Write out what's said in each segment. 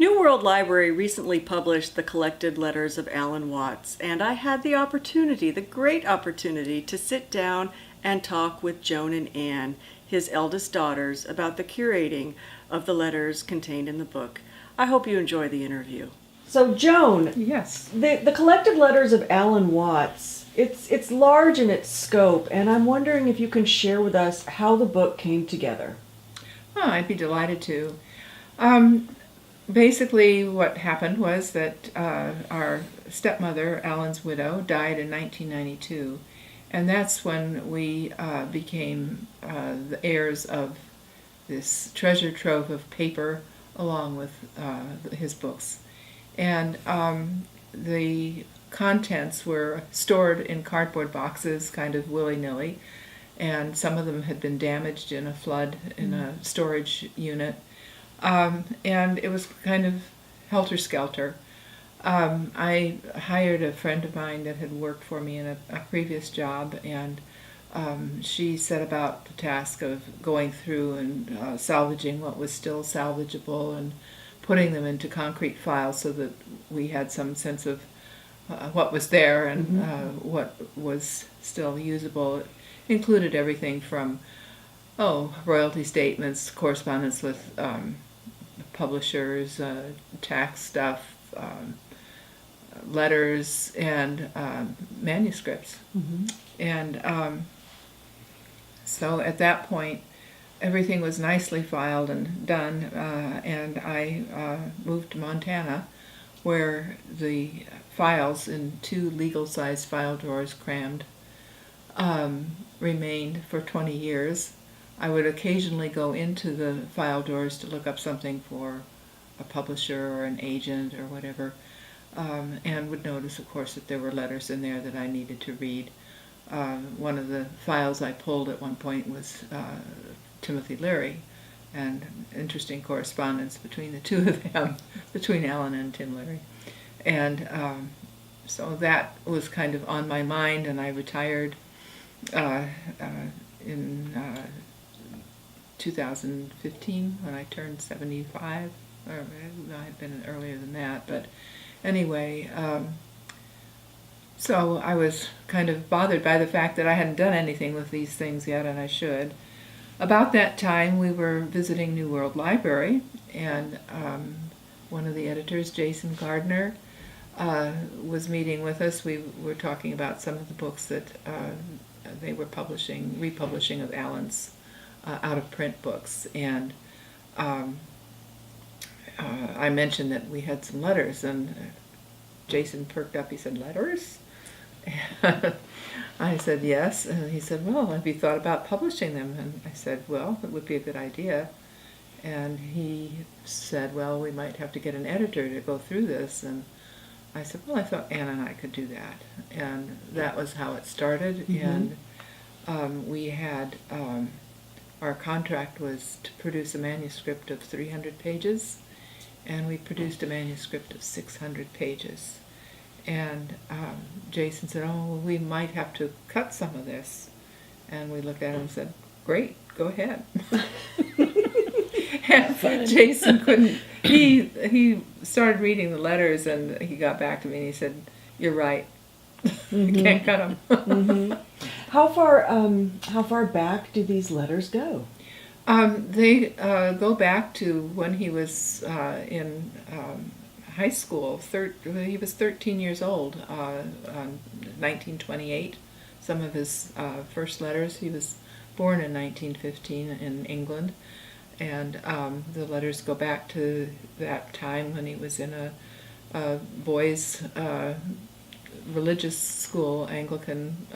New World Library recently published the collected letters of Alan Watts, and I had the great opportunity, to sit down and talk with Joan and Anne, his eldest daughters, about the curating of the letters contained in the book. I hope you enjoy the interview. So, Joan, Yes. the collected letters of Alan Watts, it's large in its scope, and I'm wondering if you can share with us how the book came together. Oh, I'd be delighted to. Basically, what happened was that our stepmother, Alan's widow, died in 1992, and that's when we became the heirs of this treasure trove of paper along with his books. And the contents were stored in cardboard boxes, kind of willy-nilly, and some of them had been damaged in a flood in a storage unit. And it was kind of helter-skelter. I hired a friend of mine that had worked for me in a previous job, and she set about the task of going through and salvaging what was still salvageable and putting them into concrete files so that we had some sense of what was there and what was still usable. It included everything from royalty statements, correspondence with publishers, tax stuff, letters, and manuscripts. And so at that point, everything was nicely filed and done, and I moved to Montana, where the files in 2 legal-sized file drawers crammed remained for 20 years. I would occasionally go into the file drawers to look up something for a publisher or an agent or whatever, and would notice, of course, that there were letters in there that I needed to read. One of the files I pulled at one point was Timothy Leary, and interesting correspondence between the two of them, between Alan and Tim Leary. And so that was kind of on my mind, and I retired in 2015 when I turned 75, or it might have been earlier than that, but anyway, so I was kind of bothered by the fact that I hadn't done anything with these things yet, and I should. About that time, we were visiting New World Library, and one of the editors, Jason Gardner, was meeting with us. We were talking about some of the books that they were republishing of Alan's out-of-print books, and I mentioned that we had some letters, and Jason perked up. He said, "Letters?" I said, "Yes." And he said, "Well, have you thought about publishing them?" And I said, "Well, it would be a good idea." And he said, "Well, we might have to get an editor to go through this." And I said, "Well, I thought Anne and I could do that." And that was how it started. And we had, our contract was to produce a manuscript of 300 pages, and we produced a manuscript of 600 pages. And Jason said, "Oh, well, we might have to cut some of this." And we looked at him and said, "Great, go ahead." And Jason couldn't, he started reading the letters, and he got back to me and he said, "You're right. You can't cut them." How far back do these letters go? They go back to when he was in high school. He was 13 years old, 1928. Some of his first letters. He was born in 1915 in England, and the letters go back to that time when he was in a boys' religious school, Anglican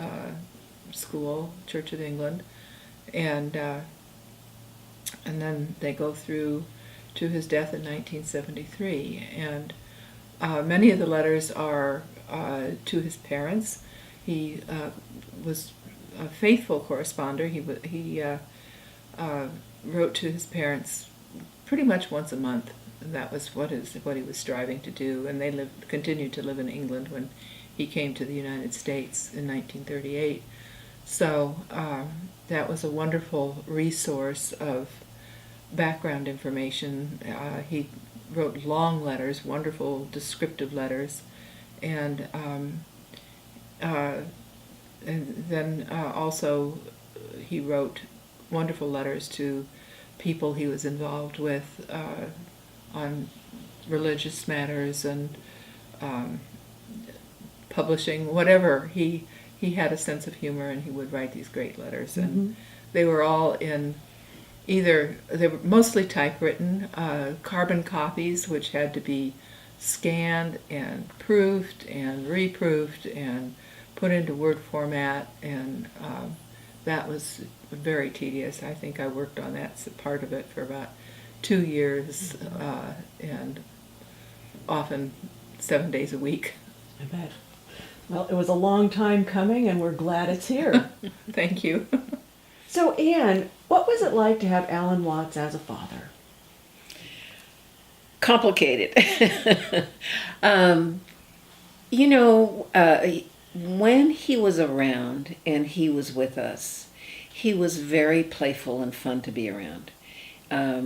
school, Church of England, and then they go through to his death in 1973. And many of the letters are to his parents. He was a faithful correspondent. He wrote to his parents pretty much once a month. And that was what he was striving to do. And they continued to live in England when he came to the United States in 1938. So that was a wonderful resource of background information. He wrote long letters, wonderful descriptive letters, and uh, and then also he wrote wonderful letters to people he was involved with on religious matters and um, publishing, whatever. He had a sense of humor, and he would write these great letters, and they were all in either, they were mostly typewritten, carbon copies, which had to be scanned and proofed and reproofed and put into Word format, and that was very tedious. I think I worked on that part of it for about 2 years, and often 7 days a week. I bet. Well, it was a long time coming, and we're glad it's here. Thank you. So, Anne, what was it like to have Alan Watts as a father? Complicated. You know, when he was around and he was with us, he was very playful and fun to be around.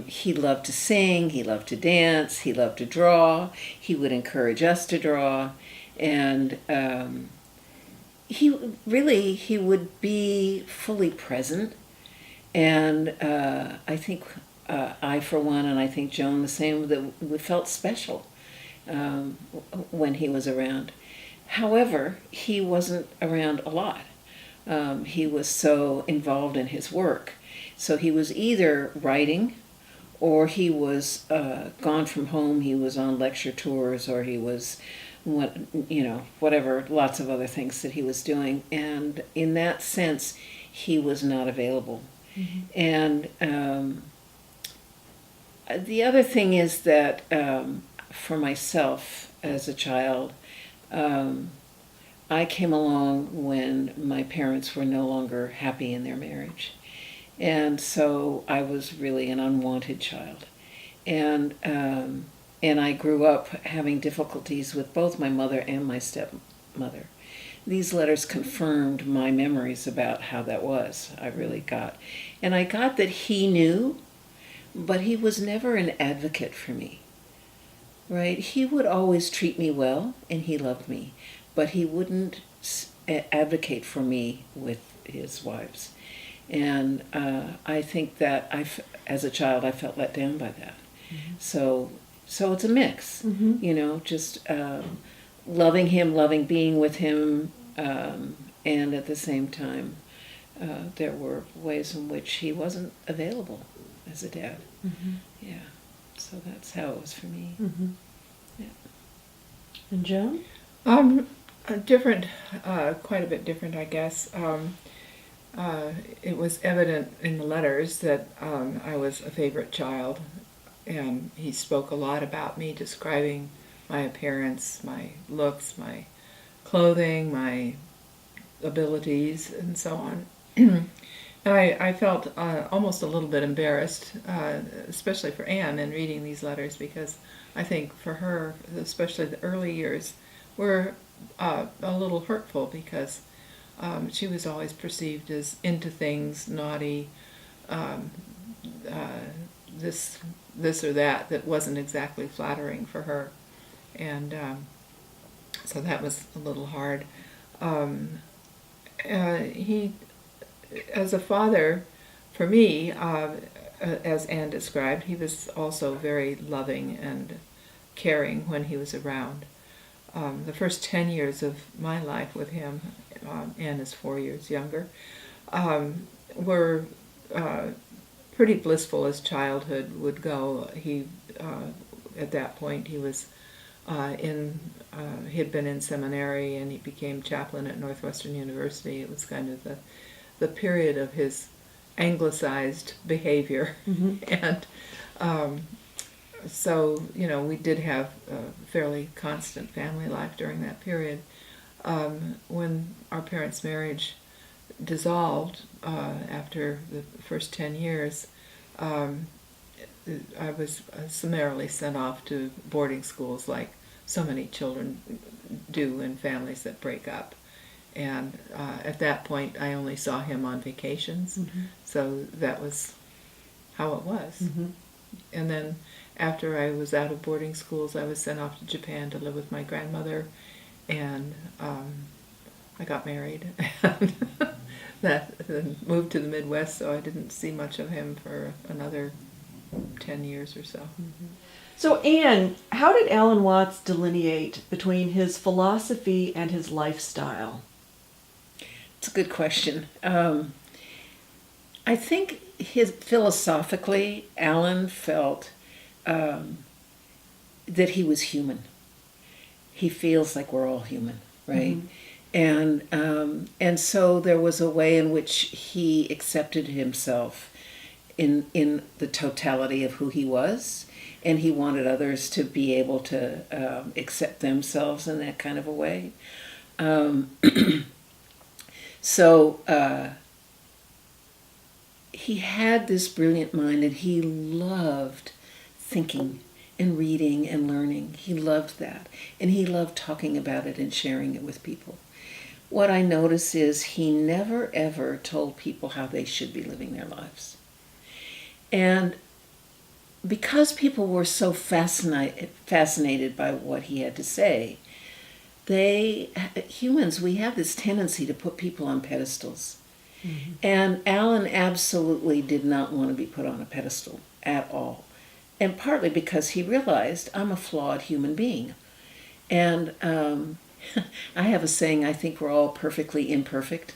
He loved to sing, he loved to dance, he loved to draw, he would encourage us to draw, and he would be fully present. And I think I, for one, and I think Joan the same, that we felt special when he was around. However, he wasn't around a lot. He was so involved in his work. So he was either writing, or he was gone from home. He was on lecture tours, or he was, whatever, lots of other things that he was doing. And in that sense, he was not available. Mm-hmm. And the other thing is that for myself as a child, I came along when my parents were no longer happy in their marriage. And so I was really an unwanted child. And I grew up having difficulties with both my mother and my stepmother. These letters confirmed my memories about how that was. I really got. And I got that he knew, but he was never an advocate for me. Right? He would always treat me well, and he loved me, but he wouldn't advocate for me with his wives. And I think that as a child, I felt let down by that. Mm-hmm. So it's a mix, just loving him, loving being with him, and at the same time, there were ways in which he wasn't available as a dad. Mm-hmm. Yeah. So that's how it was for me. Mm-hmm. Yeah. And Joan? Different, quite a bit different, I guess. It was evident in the letters that I was a favorite child, and he spoke a lot about me, describing my appearance, my looks, my clothing, my abilities, and so on. And I felt almost a little bit embarrassed, especially for Anne, in reading these letters, because I think for her, especially the early years, were a little hurtful, because she was always perceived as into things, naughty, this or that wasn't exactly flattering for her. And so that was a little hard. He, as a father, for me, as Anne described, he was also very loving and caring when he was around. The first 10 years of my life with him, Anne is 4 years younger, were pretty blissful as childhood would go. He, at that point, he was he had been in seminary, and he became chaplain at Northwestern University. It was kind of the period of his anglicized behavior. Mm-hmm. And so, we did have a fairly constant family life during that period. When our parents' marriage dissolved after the first 10 years, I was summarily sent off to boarding schools, like so many children do in families that break up. And at that point, I only saw him on vacations, mm-hmm. So that was how it was. Mm-hmm. And then after I was out of boarding schools, I was sent off to Japan to live with my grandmother, and I got married and then moved to the Midwest, so I didn't see much of him for another 10 years or so. So, Anne, how did Alan Watts delineate between his philosophy and his lifestyle? It's a good question. I think philosophically, Alan felt that he was human. He feels like we're all human, right? And so there was a way in which he accepted himself in the totality of who he was, and he wanted others to be able to accept themselves in that kind of a way. So he had this brilliant mind, and he loved thinking and reading and learning. He loved that, and he loved talking about it and sharing it with people. What I notice is he never ever told people how they should be living their lives. And because people were so fascinated by what he had to say, humans, we have this tendency to put people on pedestals. And Alan absolutely did not want to be put on a pedestal at all. And partly because he realized, I'm a flawed human being. And I have a saying, I think we're all perfectly imperfect.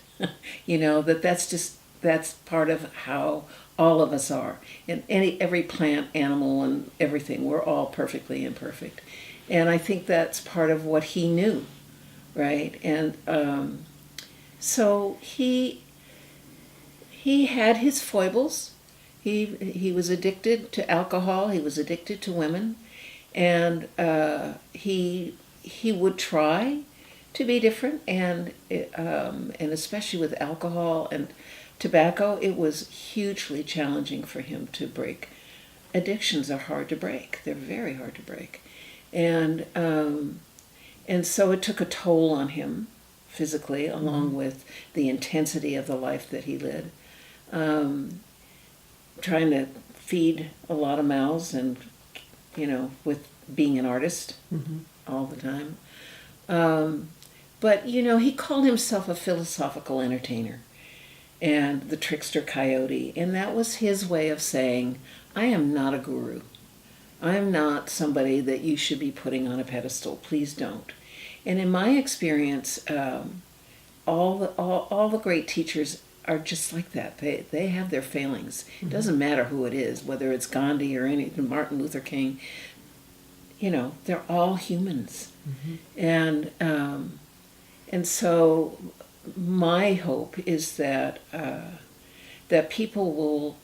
That's part of how all of us are. And every plant, animal, and everything, we're all perfectly imperfect. And I think that's part of what he knew, right? And so he had his foibles. He was addicted to alcohol. He was addicted to women, and he would try to be different, and especially with alcohol and tobacco, it was hugely challenging for him to break. Addictions are hard to break. They're very hard to break, and so it took a toll on him physically, along with the intensity of the life that he led. Trying to feed a lot of mouths, and with being an artist all the time. But he called himself a philosophical entertainer and the trickster coyote, and that was his way of saying, I am not a guru. I am not somebody that you should be putting on a pedestal. Please don't. And in my experience, all the great teachers are just like that. They have their failings. It doesn't matter who it is, whether it's Gandhi or Martin Luther King. They're all humans. And so my hope is that people will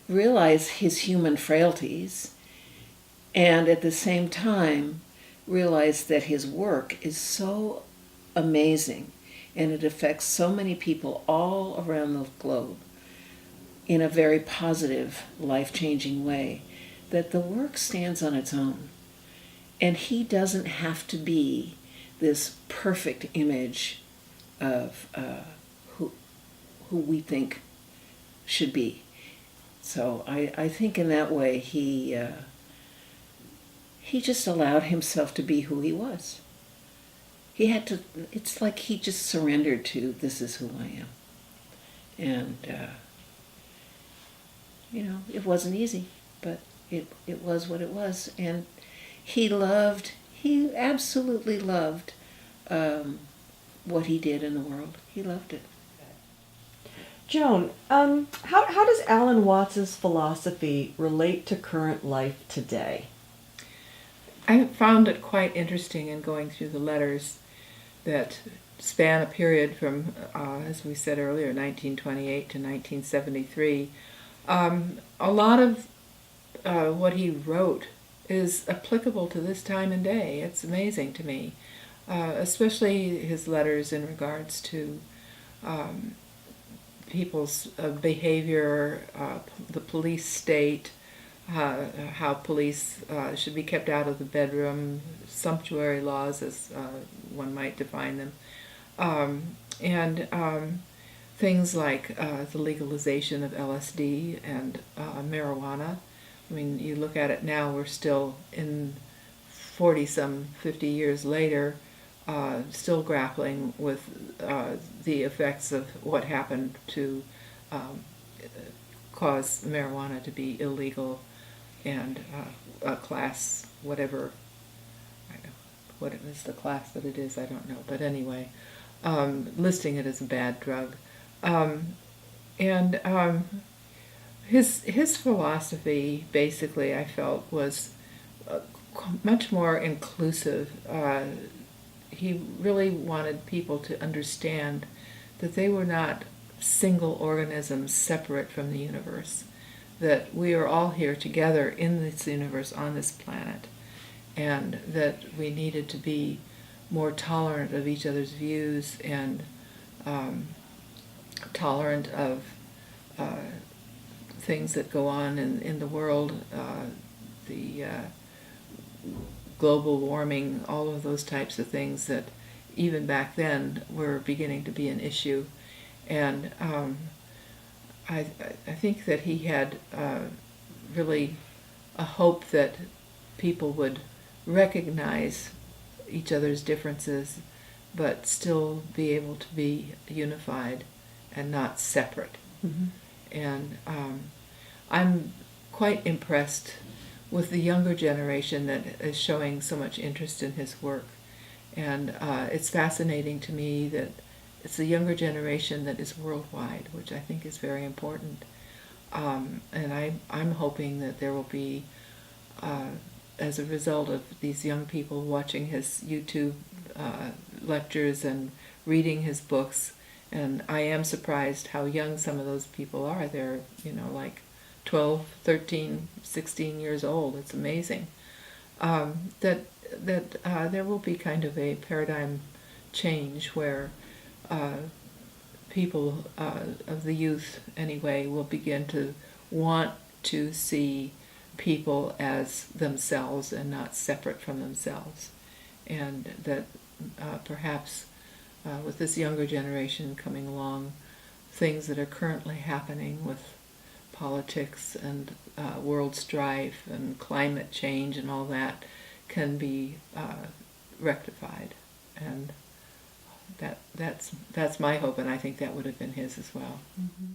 realize his human frailties, and at the same time realize that his work is so amazing, and it affects so many people all around the globe in a very positive, life-changing way, that the work stands on its own. And he doesn't have to be this perfect image of who we think should be. So I think in that way he just allowed himself to be who he was. He had to, it's like he just surrendered to, this is who I am. And, it wasn't easy, but it was what it was. And he absolutely loved what he did in the world. He loved it. Joan, how does Alan Watts's philosophy relate to current life today? I found it quite interesting in going through the letters that span a period from, as we said earlier, 1928 to 1973. A lot of what he wrote is applicable to this time and day. It's amazing to me, especially his letters in regards to people's behavior, the police state, how police should be kept out of the bedroom, sumptuary laws as one might define them, and things like the legalization of LSD and marijuana, I mean, you look at it now, we're still in 50 years later, still grappling with the effects of what happened to um, cause marijuana to be illegal and a class, whatever, what it is, the class that it is, I don't know. But anyway, listing it as a bad drug. And his philosophy, basically, I felt, was much more inclusive. He really wanted people to understand that they were not single organisms separate from the universe, that we are all here together in this universe on this planet, and that we needed to be more tolerant of each other's views and tolerant of things that go on in the world, the global warming, all of those types of things that even back then were beginning to be an issue. And I think that he had really a hope that people would recognize each other's differences, but still be able to be unified and not separate. Mm-hmm. And I'm quite impressed with the younger generation that is showing so much interest in his work. And it's fascinating to me that it's the younger generation that is worldwide, which I think is very important. And I'm hoping that there will be, as a result of these young people watching his YouTube lectures and reading his books, and I am surprised how young some of those people are. They're, like 12, 13, 16 years old. It's amazing. That there will be kind of a paradigm change where people of the youth, anyway, will begin to want to see people as themselves and not separate from themselves. And that perhaps with this younger generation coming along, things that are currently happening with politics and world strife and climate change and all that can be rectified. And that's my hope, and I think that would have been his as well. Mm-hmm.